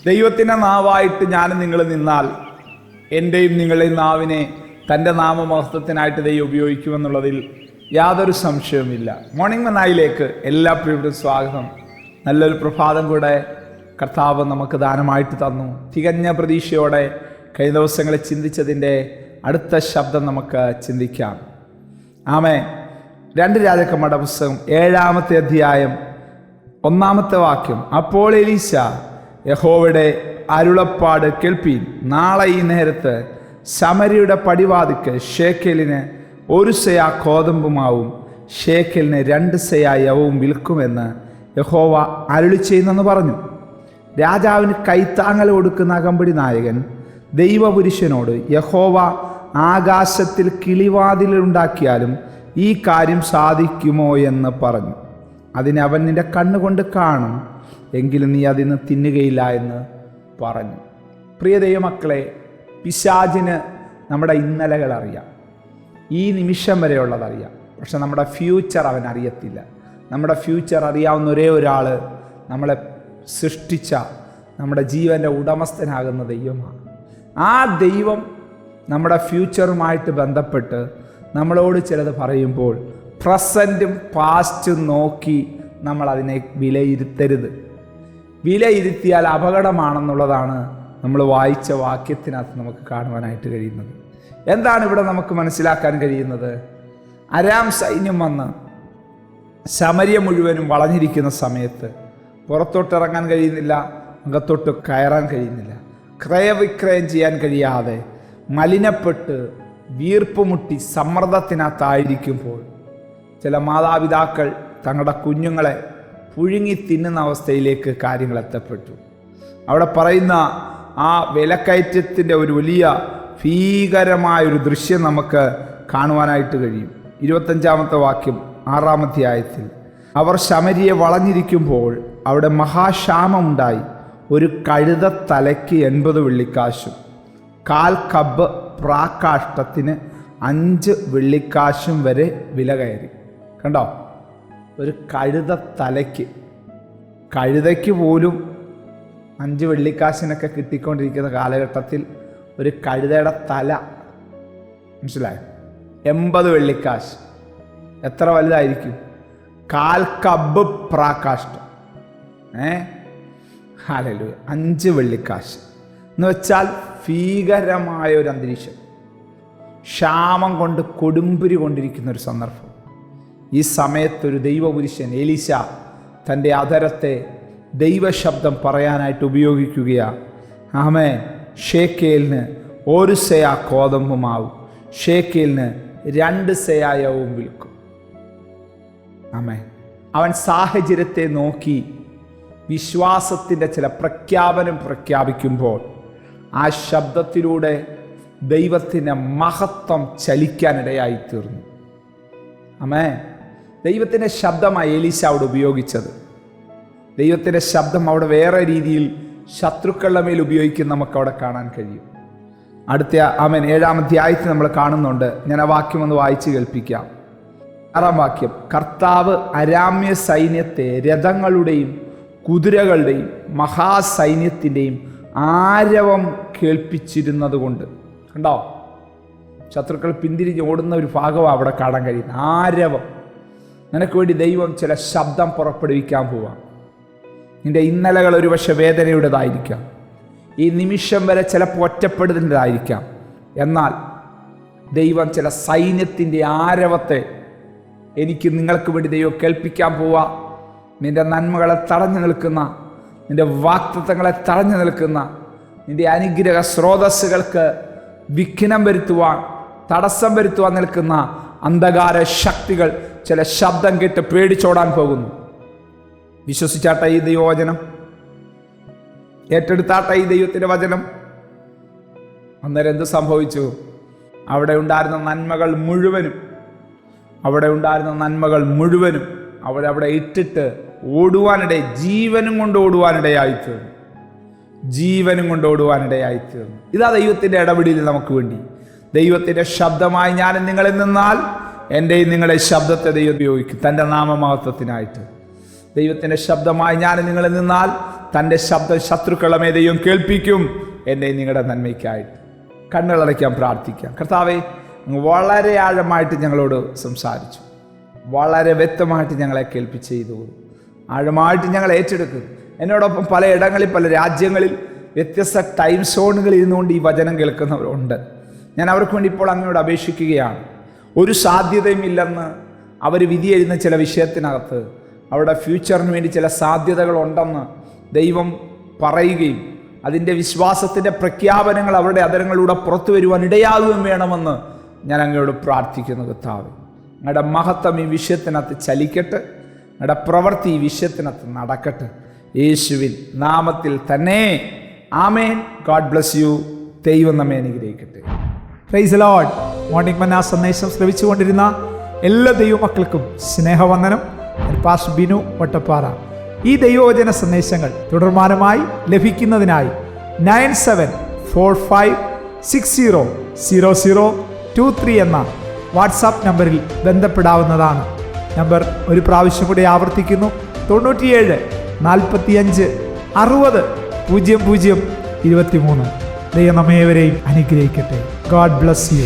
ദൈവത്തിൻ്റെ നാവായിട്ട് ഞാനും നിങ്ങൾ നിന്നാൽ എൻ്റെയും നിങ്ങളുടെയും നാവിനെ തൻ്റെ നാമമഹത്വത്തിനായിട്ട് ദൈവം ഉപയോഗിക്കുമെന്നുള്ളതിൽ യാതൊരു സംശയവുമില്ല. മോർണിംഗ് മന്നായിലേക്ക് എല്ലാ പ്രിയപ്പെട്ട സ്വാഗതം. നല്ലൊരു പ്രഭാതം കൂടെ കർത്താവ് നമുക്ക് ദാനമായിട്ട് തന്നു. തികഞ്ഞ പ്രതീക്ഷയോടെ കഴിഞ്ഞ ദിവസങ്ങളെ ചിന്തിച്ചതിൻ്റെ അടുത്ത ശബ്ദം നമുക്ക് ചിന്തിക്കാം. ആമേൻ. 2 രാജാക്കന്മാരുടെ പുസ്തകം 7-ാമത്തെ അധ്യായം 1-ാമത്തെ വാക്യം. അപ്പോൾ എലീശ യഹോവയുടെ അരുളപ്പാട് കേൾപ്പീൻ, നാളെ ഈ നേരത്ത് ശമര്യയുടെ പടിവാതിക്ക് ഷേക്കലിന് 1 സെയാ കോതമ്പുമാവും ഷേക്കലിന് 2 സെയാ യവവും വിൽക്കുമെന്ന് യഹോവ അരുളി ചെയ്യുന്നെന്ന് പറഞ്ഞു. രാജാവിന് കൈത്താങ്ങൽ കൊടുക്കുന്ന അകമ്പടി നായകൻ ദൈവപുരുഷനോട്, യഹോവ ആകാശത്തിൽ കിളിവാതിലുണ്ടാക്കിയാലും ഈ കാര്യം സാധിക്കുമോ എന്ന് പറഞ്ഞു. അതിന് അവൻ നിന്റെ കണ്ണുകൊണ്ട് കാണും, എങ്കിലും നീ അതിന് തിന്നുകയില്ല എന്ന് പറഞ്ഞു. പ്രിയ ദൈവമക്കളെ, പിശാചിന് നമ്മുടെ ഇന്നലകൾ അറിയാം, ഈ നിമിഷം വരെയുള്ളതറിയാം. പക്ഷെ നമ്മുടെ ഫ്യൂച്ചർ അവൻ അറിയത്തില്ല. നമ്മുടെ ഫ്യൂച്ചർ അറിയാവുന്ന ഒരേ ഒരാൾ നമ്മളെ സൃഷ്ടിച്ച നമ്മുടെ ജീവൻ്റെ ഉടമസ്ഥനാകുന്ന ദൈവമാണ്. ആ ദൈവം നമ്മുടെ ഫ്യൂച്ചറുമായിട്ട് ബന്ധപ്പെട്ട് നമ്മളോട് ചിലത് പറയുമ്പോൾ പ്രസൻറ്റും പാസ്റ്റും നോക്കി നമ്മളതിനെ വിലയിരുത്തരുത്. വിലയിരുത്തിയാൽ അപകടമാണെന്നുള്ളതാണ് നമ്മൾ വായിച്ച വാക്യത്തിനകത്ത് നമുക്ക് കാണുവാനായിട്ട് കഴിയുന്നത്. എന്താണ് ഇവിടെ നമുക്ക് മനസ്സിലാക്കാൻ കഴിയുന്നത്? അരാം സൈന്യം വന്ന് ശമര്യ മുഴുവനും വളഞ്ഞിരിക്കുന്ന സമയത്ത് പുറത്തോട്ടിറങ്ങാൻ കഴിയുന്നില്ല, അകത്തോട്ട് കയറാൻ കഴിയുന്നില്ല. ക്രയവിക്രയം ചെയ്യാൻ കഴിയാതെ മലിനപ്പെട്ട് വീർപ്പുമുട്ടി സമ്മർദ്ദത്തിനകത്തായിരിക്കുമ്പോൾ ചില മാതാപിതാക്കൾ തങ്ങളുടെ കുഞ്ഞുങ്ങളെ പുഴുങ്ങി തിന്നുന്ന അവസ്ഥയിലേക്ക് കാര്യങ്ങൾ എത്തപ്പെട്ടു. അവിടെ പറയുന്ന ആ വിലക്കയറ്റത്തിൻ്റെ ഒരു വലിയ ഭീകരമായൊരു ദൃശ്യം നമുക്ക് കാണുവാനായിട്ട് കഴിയും. 25-ാമത്തെ വാക്യം 6-ാം അധ്യായത്തിൽ. അവർ ശമര്യയെ വളഞ്ഞിരിക്കുമ്പോൾ അവിടെ മഹാക്ഷാമമുണ്ടായി. ഒരു കഴുത തലയ്ക്ക് 80 വെള്ളിക്കാശും 1/4 കബ് പ്രാക്കാഷ്ടത്തിന് 5 വെള്ളിക്കാശും വരെ വില കയറി. കണ്ടോ? ഒരു കഴുത തലയ്ക്ക്, കഴുതയ്ക്ക് പോലും 5 വെള്ളിക്കാശിനൊക്കെ കിട്ടിക്കൊണ്ടിരിക്കുന്ന കാലഘട്ടത്തിൽ ഒരു കഴുതയുടെ തല, മനസ്സിലായോ? 80 വെള്ളിക്കാശ്. എത്ര വലുതായിരിക്കും? 1/4 കബ് പ്രാക്കാഷ്ടം. ഹല്ലേലൂയ. 5 വെള്ളിക്കാശ് എന്ന് വെച്ചാൽ ഭീകരമായ ഒരു അന്തരീക്ഷം, ക്ഷാമം കൊണ്ട് കൊടുമ്പുരി കൊണ്ടിരിക്കുന്ന ഒരു സന്ദർഭം. ഈ സമയത്തൊരു ദൈവപുരുഷൻ എലീശ തൻ്റെ അധരത്തെ ദൈവശബ്ദം പറയാനായിട്ട് ഉപയോഗിക്കുകയാണ്. ആമേൻ. ഷേക്കേലിന് 1 സെയാ കോതമ്പുമാവും ഷേക്കേലിന് 2 സെയാ യവവും വിൽക്കും. ആമേൻ. അവൻ സാഹചര്യത്തെ നോക്കി വിശ്വാസത്തിൻ്റെ ചില പ്രഖ്യാപനം പ്രഖ്യാപിക്കുമ്പോൾ ആ ശബ്ദത്തിലൂടെ ദൈവത്തിൻ്റെ മഹത്വം ചലിക്കാനിടയായിത്തീർന്നു. ആമേൻ. ദൈവത്തിൻ്റെ ശബ്ദമായി എലീശ അവിടെ ഉപയോഗിച്ചത്. ദൈവത്തിൻ്റെ ശബ്ദം അവിടെ വേറെ രീതിയിൽ ശത്രുക്കളുടെ മേൽ ഉപയോഗിക്കുന്ന നമുക്ക് അവിടെ കാണാൻ കഴിയും. അടുത്ത 7-ാം അധ്യായത്തിൽ നമ്മൾ കാണുന്നുണ്ട്. ഞാൻ ആ വാക്യം ഒന്ന് വായിച്ച് കേൾപ്പിക്കാം. 6-ാം വാക്യം. കർത്താവ് അരാമ്യ സൈന്യത്തെ രഥങ്ങളുടെയും കുതിരകളുടെയും മഹാസൈന്യത്തിൻ്റെയും ആരവം കേൾപ്പിച്ചിരുന്നത് കൊണ്ട്. കണ്ടോ? ശത്രുക്കൾ പിന്തിരിഞ്ഞ് ഓടുന്ന ഒരു ഭാഗമാണ് അവിടെ കാണാൻ കഴിയുന്നത്. ആരവം. നിനക്ക് വേണ്ടി ദൈവം ചില ശബ്ദം പുറപ്പെടുവിക്കാൻ പോവാം. നിന്റെ ഇന്നലകൾ ഒരുപക്ഷെ വേദനയുടേതായിരിക്കാം, ഈ നിമിഷം വരെ ചിലപ്പോൾ ഒറ്റപ്പെടുന്നതായിരിക്കാം. എന്നാൽ ദൈവം ചില സൈന്യത്തിൻ്റെ ആരവത്തെ എനിക്ക് നിങ്ങൾക്ക് വേണ്ടി ദൈവം കേൾപ്പിക്കാൻ പോവാ. നിന്റെ നന്മകളെ തടഞ്ഞു നിൽക്കുന്ന, നിന്റെ വാഗ്ദത്തങ്ങളെ തടഞ്ഞു നിൽക്കുന്ന, നിന്റെ അനുഗ്രഹ സ്രോതസ്സുകൾക്ക് വിഘ്നം വരുത്തുവാൻ, തടസ്സം വരുത്തുവാൻ നിൽക്കുന്ന അന്ധകാര ശക്തികൾ ചില ശബ്ദം കേട്ട് പേടിച്ചോടാൻ പോകുന്നു. വിശ്വസിച്ചാട്ടെ ഈ ദൈവവചനം, ഏറ്റെടുത്താട്ടെ ഈ ദൈവത്തിൻ്റെ വചനം. അന്നേരം എന്ത് സംഭവിച്ചു? അവിടെ ഉണ്ടായിരുന്ന നന്മകൾ മുഴുവനും അവിടെ ഇട്ടിട്ട് ഓടുവാനിടയിൽ, ജീവനും കൊണ്ട് ഓടുവാനിടയായിത്തീർന്നു. ഇതാ ദൈവത്തിൻ്റെ ഇടപെടൽ നമുക്ക് വേണ്ടി. ദൈവത്തിൻ്റെ ശബ്ദമായി ഞാനും നിങ്ങളിൽ നിന്നാൽ എൻ്റെയും നിങ്ങളെ ശബ്ദത്തെ ദൈവം ഉപയോഗിക്കും തൻ്റെ നാമമഹത്വത്തിനായിട്ട്. ദൈവത്തിൻ്റെ ശബ്ദമായി ഞാൻ നിങ്ങളിൽ നിന്നാൽ തൻ്റെ ശബ്ദം ശത്രുക്കളുടെ മേൽ ദൈവം കേൾപ്പിക്കും, എന്നെ നിങ്ങളുടെ നന്മയ്ക്കായിട്ട്. കണ്ണുകളടയ്ക്കാൻ പ്രാർത്ഥിക്കാം. കർത്താവേ, അങ്ങ് വളരെ ആഴമായിട്ട് ഞങ്ങളോട് സംസാരിച്ചു, വളരെ വ്യക്തമായിട്ട് ഞങ്ങളെ കേൾപ്പിച്ച് ചെയ്തു, ആഴമായിട്ട് ഞങ്ങൾ ഏറ്റെടുക്കും. എന്നോടൊപ്പം പല ഇടങ്ങളിൽ, പല രാജ്യങ്ങളിൽ, വ്യത്യസ്ത ടൈം സോണുകളിൽ ഇരുന്നുകൊണ്ട് ഈ വചനം കേൾക്കുന്നവരുണ്ട്. ഞാൻ അവർക്ക് വേണ്ടി ഇപ്പോൾ അങ്ങയോട് അപേക്ഷിക്കുകയാണ്. ഒരു സാധ്യതയും ഇല്ലെന്ന് അവർ വിധി എഴുതുന്ന ചില വിഷയത്തിനകത്ത് അവരുടെ ഫ്യൂച്ചറിന് വേണ്ടി ചില സാധ്യതകളുണ്ടെന്ന് ദൈവം പറയുകയും അതിൻ്റെ വിശ്വാസത്തിൻ്റെ പ്രഖ്യാപനങ്ങൾ അവരുടെ അധരങ്ങളിലൂടെ പുറത്തു വരുവാൻ ഇടയാകുകയും വേണമെന്ന് ഞാൻ അങ്ങയോട് പ്രാർത്ഥിക്കുന്നു. കർത്താവേ, അങ്ങയുടെ മഹത്വം ഈ വിഷയത്തിനകത്ത് ചലിക്കട്ടെ, അങ്ങയുടെ പ്രവൃത്തി ഈ വിഷയത്തിനകത്ത് നടക്കട്ടെ, യേശുവിൻ നാമത്തിൽ തന്നെ. ആമേൻ. God bless you. ദൈവം നമ്മെ അനുഗ്രഹിക്കട്ടെ. Praise the Lord. മോർണിംഗ് മന്ന സന്ദേശം ശ്രവിച്ചുകൊണ്ടിരുന്ന എല്ലാ ദൈവമക്കൾക്കും സ്നേഹവന്ദനം. പാസ്റ്റർ ബിനു വട്ടപ്പാറ. ഈ ദൈവവചന സന്ദേശങ്ങൾ തുടർമാനമായി ലഭിക്കുന്നതിനായി 9745600023 എന്ന വാട്സാപ്പ് നമ്പറിൽ ബന്ധപ്പെടാവുന്നതാണ്. നമ്പർ ഒരു പ്രാവശ്യം കൂടി ആവർത്തിക്കുന്നു: 97 45 60 00 23. ദൈവം നമ്മേവരെയും അനുഗ്രഹിക്കട്ടെ. God bless U.